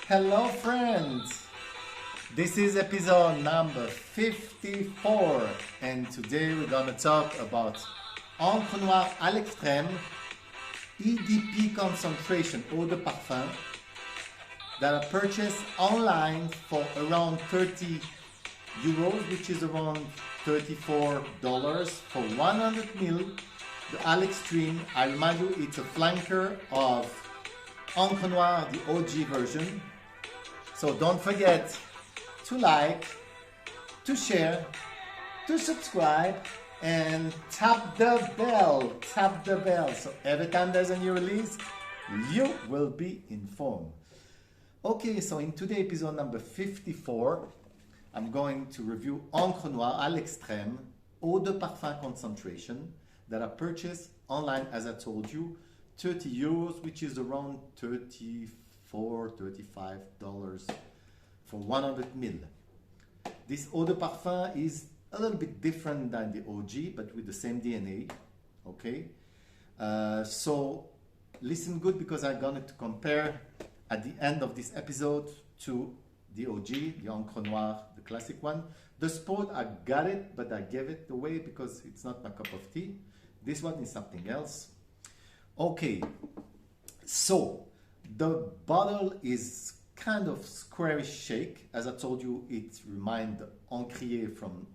Hello friends! This is episode number 54 and today we're gonna talk about Encre noir à l'extrême EDP concentration eau de parfum that are purchased online for around 30 euros, which is around $34 for 100 ml. The à l'extrême, I remind you, it's a flanker of Encre noir, the OG version. So don't forget to like, to share, to subscribe, and tap the bell. Tap the bell. So every time there's a new release, you will be informed. Okay, so in today's episode number 54, I'm going to review Encre noir à l'extrême, eau de parfum concentration that are purchased online, as I told you, 30 euros, which is around $34, $35 for 100 ml. This eau de parfum is a little bit different than the OG, but with the same DNA, okay? So listen good because I'm going to compare at the end of this episode to the OG, the Encre noir, the classic one. The Sport, I got it, but I gave it away because it's not my cup of tea. This one is something else. Okay, so the bottle is kind of squarish shape. As I told you, it reminds Encre from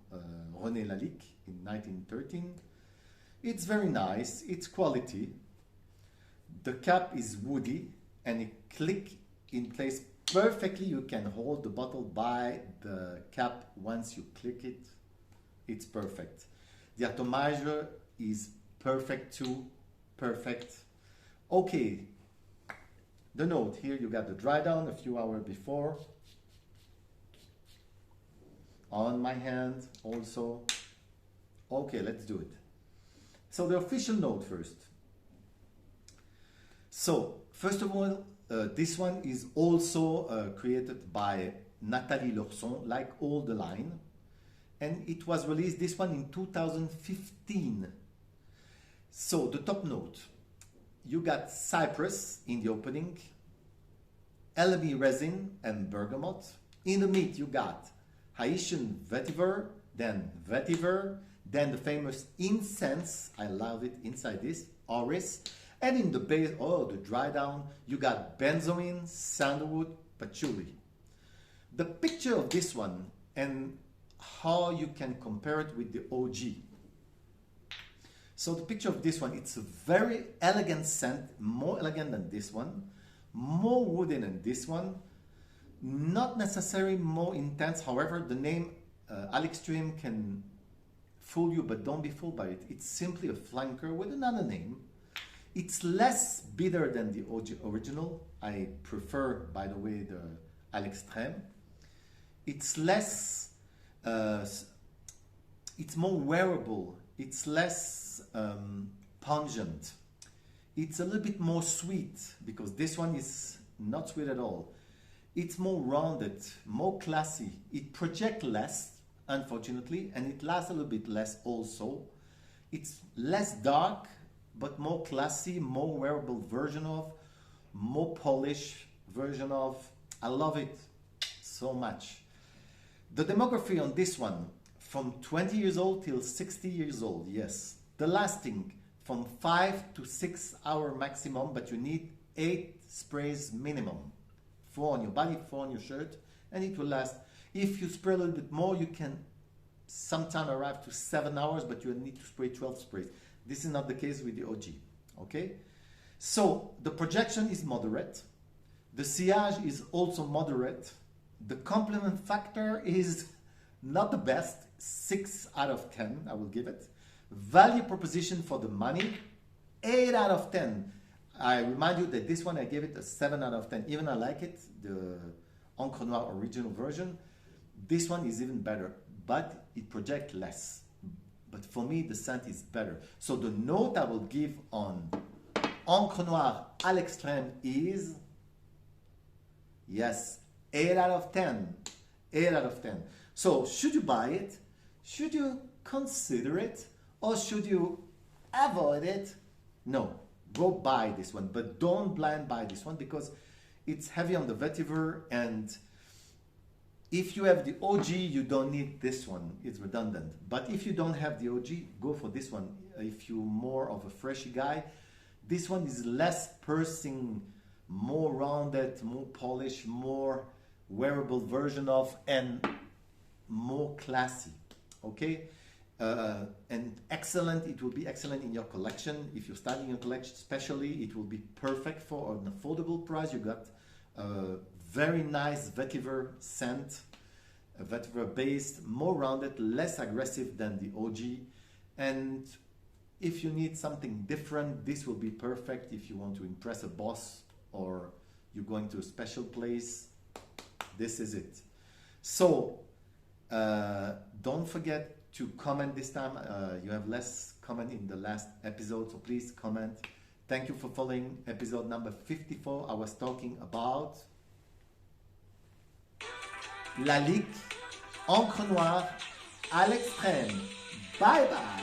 René Lalique in 1913. It's very nice, it's quality. The cap is woody and it clicks in place perfectly. You can hold the bottle by the cap once you click it. It's perfect. The atomizer is perfect too. Perfect. Okay, the note here, you got the dry down a few hours before. On my hand also. Okay, let's do it. So the official note first. So, first of all, this one is also created by Nathalie Lorson, like all the line. And it was released, this one, in 2015. So, the top note. You got cypress in the opening, elemi resin and bergamot. In the mid, you got Haitian vetiver, then the famous incense, I love it, inside this, orris. And in the base, oh, the dry down, you got benzoin, sandalwood, patchouli. The picture of this one and how you can compare it with the OG. So the picture of this one, it's a very elegant scent, more elegant than this one, more woody than this one, not necessarily more intense. However, the name à l'extrême can fool you, but don't be fooled by it. It's simply a flanker with another name. It's less bitter than the original. I prefer, by the way, the à l'extrême. It's less, it's more wearable. It's less pungent. It's a little bit more sweet because this one is not sweet at all. It's more rounded, more classy. It projects less, unfortunately, and it lasts a little bit less also. It's less dark, but more classy, more wearable version of, more polished version of. I love it so much. The demography on this one, from 20 years old till 60 years old, yes. The lasting from 5 to 6 hours maximum, but you need 8 sprays minimum. 4 on your body, 4 on your shirt, and it will last. If you spray a little bit more, you can sometime arrive to 7 hours, but you need to spray 12 sprays. This is not the case with the OG, okay? So the projection is moderate. The sillage is also moderate. The complement factor is not the best, 6 out of 10, I will give it. Value proposition for the money, 8 out of 10. I remind you that this one I gave it a 7 out of 10. Even I like it, the Encre noir original version. This one is even better, but it projects less. But for me, the scent is better. So the note I will give on Encre noir à l'extrême is, yes, 8 out of 10. 8 out of 10. So should you buy it? Should you consider it? Or should you avoid it? No, go buy this one, but don't blind buy this one because It's heavy on the vetiver, and if you have the OG, you don't need this one. It's redundant. But if you don't have the OG, go for this one. If you're more of a freshy guy, this one is less pursing, more rounded, more polished, more wearable version of, and more classy. Okay? And excellent. It will be excellent in your collection. If you're starting your collection, especially, it will be perfect for an affordable price. You got very nice vetiver scent, a vetiver based, more rounded, less aggressive than the OG. And if you need something different, this will be perfect if you want to impress a boss or you're going to a special place. This is it. So don't forget to comment this time. You have less comment in the last episode, so please comment. Thank you for following episode number 54. I was talking about la lique encre noire à l'extrême. Bye bye.